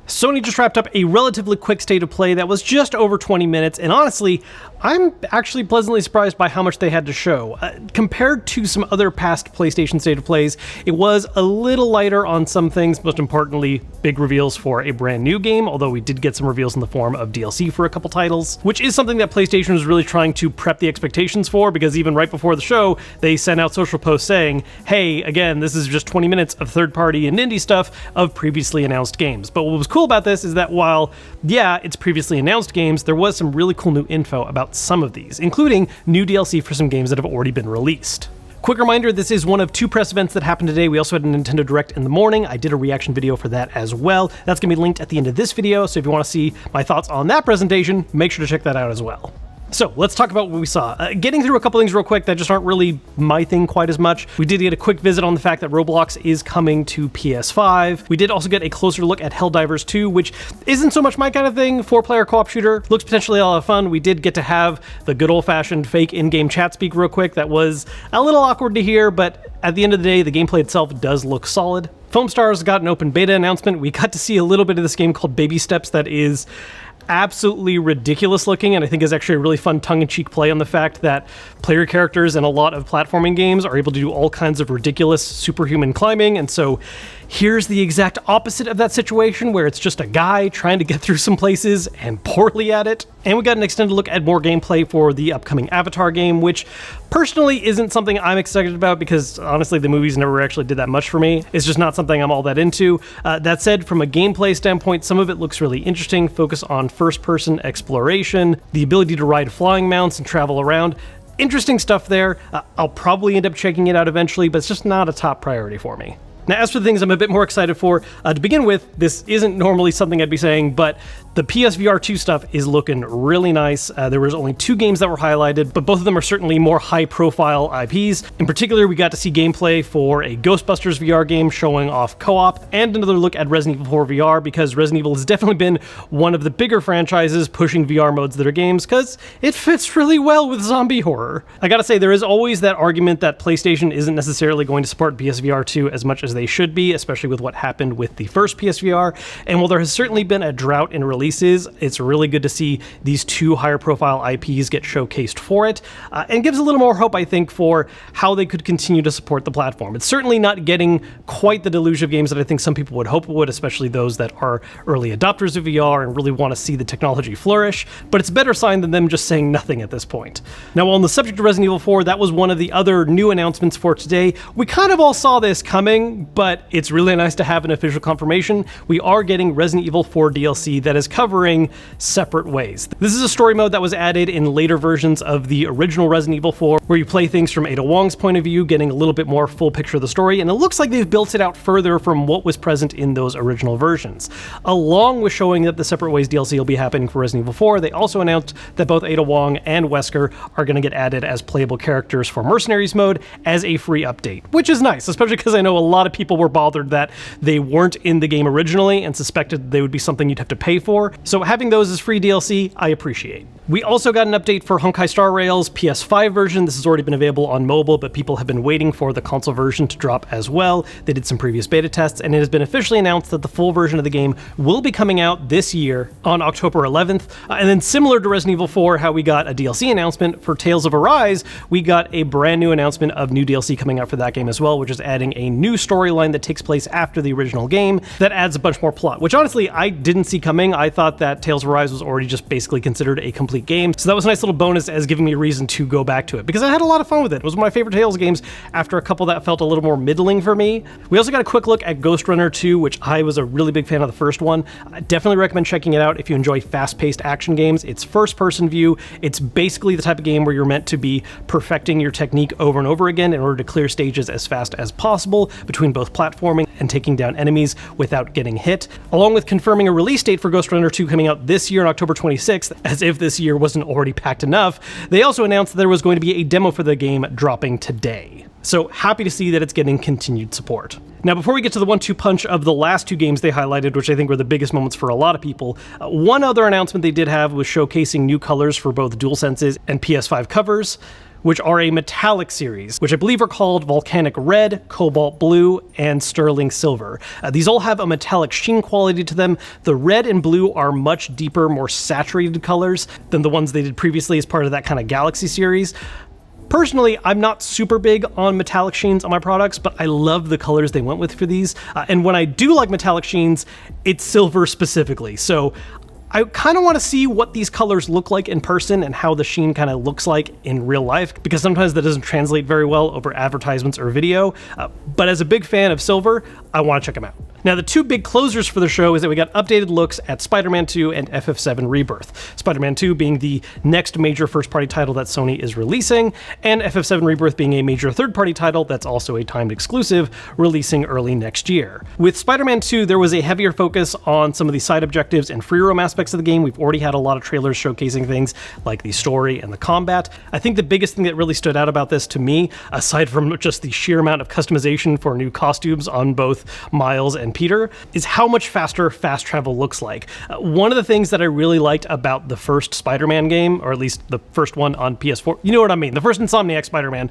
Sony just wrapped up a relatively quick state of play that was just over 20 minutes, and honestly, I'm actually pleasantly surprised by how much they had to show. Compared to some other past PlayStation state of plays, it was a little lighter on some things, most importantly, big reveals for a brand new game, although we did get some reveals in the form of DLC for a couple titles, which is something that PlayStation was really trying to prep the expectations for, because even right before the show, they sent out social posts saying, hey, again, this is just 20 minutes of third-party and indie stuff of previously announced games. But what was cool about this is that while, yeah, it's previously announced games, there was some really cool new info about some of these, including new DLC for some games that have already been released. Quick reminder, this is one of two press events that happened today. We also had a Nintendo Direct in the morning. I did a reaction video for that as well. That's going to be linked at the end of this video, so if you want to see my thoughts on that presentation, make sure to check that out as well. So let's talk about what we saw. Getting through a couple things real quick that just aren't really my thing quite as much. We did get a quick visit on the fact that Roblox is coming to PS5. We did also get a closer look at Helldivers 2, which isn't so much my kind of thing. 4-player co-op shooter. Looks potentially a lot of fun. We did get to have the good old-fashioned fake in-game chat speak real quick. That was a little awkward to hear, but at the end of the day, the gameplay itself does look solid. Foam Stars got an open beta announcement. We got to see a little bit of this game called Baby Steps that is absolutely ridiculous looking, and I think is actually a really fun tongue-in-cheek play on the fact that player characters in a lot of platforming games are able to do all kinds of ridiculous superhuman climbing, and so here's the exact opposite of that situation where it's just a guy trying to get through some places and poorly at it. And we got an extended look at more gameplay for the upcoming Avatar game, which personally isn't something I'm excited about because honestly the movies never actually did that much for me. It's just not something I'm all that into. That said, from a gameplay standpoint, some of it looks really interesting. Focus on first-person exploration, the ability to ride flying mounts and travel around. Interesting stuff there. I'll probably end up checking it out eventually, but it's just not a top priority for me. Now, as for the things I'm a bit more excited for, to begin with, this isn't normally something I'd be saying, but the PSVR 2 stuff is looking really nice. There was only 2 games that were highlighted, but both of them are certainly more high-profile IPs. In particular, we got to see gameplay for a Ghostbusters VR game showing off co-op, and another look at Resident Evil 4 VR, because Resident Evil has definitely been one of the bigger franchises pushing VR modes to their games, because it fits really well with zombie horror. I gotta say, there is always that argument that PlayStation isn't necessarily going to support PSVR 2 as much as they should be, especially with what happened with the first PSVR, and while there has certainly been a drought in releases, it's really good to see these 2 higher profile IPs get showcased for it, and gives a little more hope, I think, for how they could continue to support the platform. It's certainly not getting quite the deluge of games that I think some people would hope it would, especially those that are early adopters of VR and really want to see the technology flourish, but it's a better sign than them just saying nothing at this point. Now, on the subject of Resident Evil 4, that was one of the other new announcements for today. We kind of all saw this coming, but it's really nice to have an official confirmation. We are getting Resident Evil 4 DLC that is covering separate ways. This is a story mode that was added in later versions of the original Resident Evil 4, where you play things from Ada Wong's point of view, getting a little bit more full picture of the story, and it looks like they've built it out further from what was present in those original versions. Along with showing that the Separate Ways DLC will be happening for Resident Evil 4, they also announced that both Ada Wong and Wesker are going to get added as playable characters for Mercenaries mode as a free update, which is nice, especially because I know a lot of people were bothered that they weren't in the game originally and suspected they would be something you'd have to pay for. So having those as free DLC, I appreciate. We also got an update for Honkai Star Rail's PS5 version. This has already been available on mobile, but people have been waiting for the console version to drop as well. They did some previous beta tests, and it has been officially announced that the full version of the game will be coming out this year on October 11th. And then similar to Resident Evil 4, how we got a DLC announcement for Tales of Arise, we got a brand new announcement of new DLC coming out for that game as well, which is adding a new storyline that takes place after the original game that adds a bunch more plot, which honestly I didn't see coming. I thought that Tales of Arise was already just basically considered a complete game, so that was a nice little bonus as giving me a reason to go back to it, because I had a lot of fun with it. It was one of my favorite Tales games after a couple that felt a little more middling for me. We also got a quick look at Ghost Runner 2, which I was a really big fan of the first one. I definitely recommend checking it out if you enjoy fast-paced action games. It's first-person view. It's basically the type of game where you're meant to be perfecting your technique over and over again in order to clear stages as fast as possible between both platforming and taking down enemies without getting hit, along with confirming a release date for Ghost Runner 2 coming out this year on October 26th, as if this year wasn't already packed enough. They also announced that there was going to be a demo for the game dropping today. So happy to see that it's getting continued support. Now, before we get to the 1-2 punch of the last 2 games they highlighted, which I think were the biggest moments for a lot of people, one other announcement they did have was showcasing new colors for both DualSenses and PS5 covers. which are a metallic series, which I believe are called Volcanic Red, Cobalt Blue, and Sterling Silver. These all have a metallic sheen quality to them. The red and blue are much deeper, more saturated colors than the ones they did previously as part of that kind of Galaxy series. Personally, I'm not super big on metallic sheens on my products, but I love the colors they went with for these. And when I do like metallic sheens, it's silver specifically. So I kind of want to see what these colors look like in person and how the sheen kind of looks like in real life, because sometimes that doesn't translate very well over advertisements or video. But as a big fan of silver, I want to check them out. Now, the two big closers for the show is that we got updated looks at Spider-Man 2 and FF7 Rebirth. Spider-Man 2 being the next major first-party title that Sony is releasing, and FF7 Rebirth being a major third-party title that's also a timed exclusive, releasing early next year. With Spider-Man 2, there was a heavier focus on some of the side objectives and free roam aspects of the game. We've already had a lot of trailers showcasing things like the story and the combat. I think the biggest thing that really stood out about this to me, aside from just the sheer amount of customization for new costumes on both Miles and Peter, is how much faster fast travel looks like. One of the things that I really liked about the first Spider-Man game, or at least the first one on PS4, you know what I mean, the first Insomniac Spider-Man,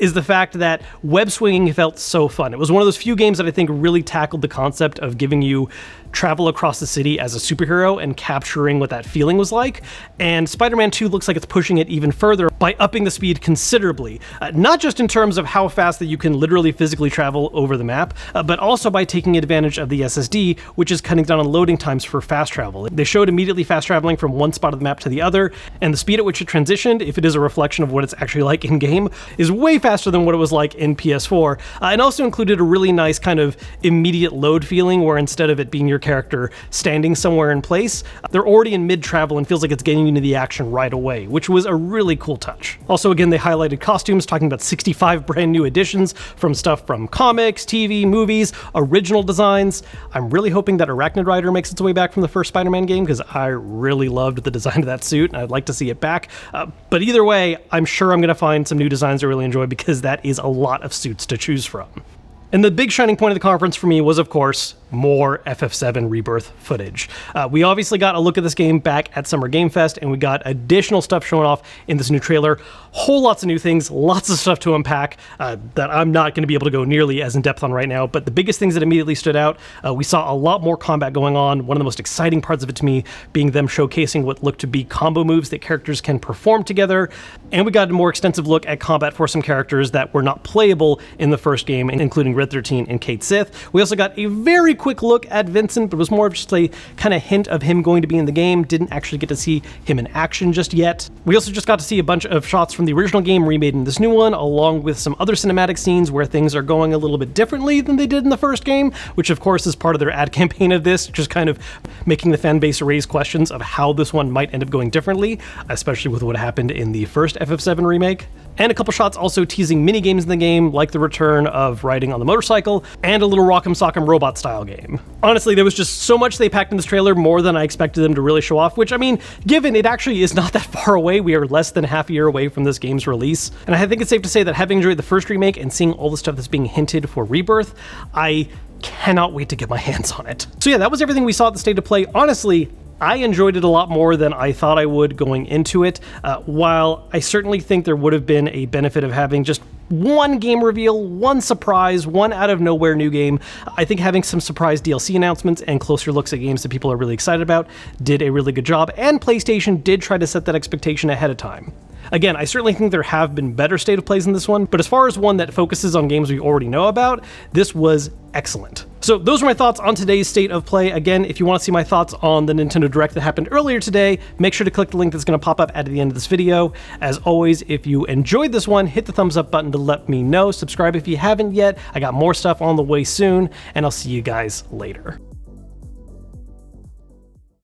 is the fact that web swinging felt so fun. It was one of those few games that I think really tackled the concept of giving you travel across the city as a superhero and capturing what that feeling was like. And Spider-Man 2 looks like it's pushing it even further by upping the speed considerably. Not just in terms of how fast that you can literally physically travel over the map, but also by taking advantage of the SSD, which is cutting down on loading times for fast travel. They showed immediately fast traveling from one spot of the map to the other, and the speed at which it transitioned, if it is a reflection of what it's actually like in-game, is way faster than what it was like in PS4. And also included a really nice kind of immediate load feeling, where instead of it being your character standing somewhere in place, they're already in mid-travel and feels like it's getting into the action right away, which was a really cool touch. Also, again, they highlighted costumes, talking about 65 brand new additions from stuff from comics, TV, movies, original designs. I'm really hoping that Arachnid Rider makes its way back from the first Spider-Man game, because I really loved the design of that suit, and I'd like to see it back. But either way, I'm sure I'm going to find some new designs I really enjoy, because that is a lot of suits to choose from. And the big shining point of the conference for me was, of course, more FF7 Rebirth footage. We obviously got a look at this game back at Summer Game Fest, and we got additional stuff showing off in this new trailer. Whole lots of new things, lots of stuff to unpack that I'm not going to be able to go nearly as in depth on right now, but the biggest things that immediately stood out, we saw a lot more combat going on. One of the most exciting parts of it to me being them showcasing what looked to be combo moves that characters can perform together, and we got a more extensive look at combat for some characters that were not playable in the first game, including Red 13 and Kate Sith. We also got a very quick look at Vincent, but it was more of just a kind of hint of him going to be in the game. Didn't actually get to see him in action just yet. We also just got to see a bunch of shots from the original game remade in this new one, along with some other cinematic scenes where things are going a little bit differently than they did in the first game, which of course is part of their ad campaign of this, just kind of making the fan base raise questions of how this one might end up going differently, especially with what happened in the first FF7 remake. And a couple shots also teasing mini games in the game, like the return of riding on the motorcycle, and a little Rock'em Sock'em Robot style game. Honestly, there was just so much they packed in this trailer, more than I expected them to really show off, which, I mean, given it actually is not that far away, we are less than half a year away from this game's release. And I think it's safe to say that having enjoyed the first remake and seeing all the stuff that's being hinted for Rebirth, I cannot wait to get my hands on it. So yeah, that was everything we saw at the State of Play. Honestly, I enjoyed it a lot more than I thought I would going into it. While I certainly think there would have been a benefit of having just one game reveal, one surprise, one out of nowhere new game, I think having some surprise DLC announcements and closer looks at games that people are really excited about did a really good job, and PlayStation did try to set that expectation ahead of time. Again, I certainly think there have been better State of Plays than this one, but as far as one that focuses on games we already know about, this was excellent. So those are my thoughts on today's State of Play. Again, if you want to see my thoughts on the Nintendo Direct that happened earlier today, make sure to click the link that's going to pop up at the end of this video. As always, if you enjoyed this one, hit the thumbs up button to let me know. Subscribe if you haven't yet. I got more stuff on the way soon, and I'll see you guys later.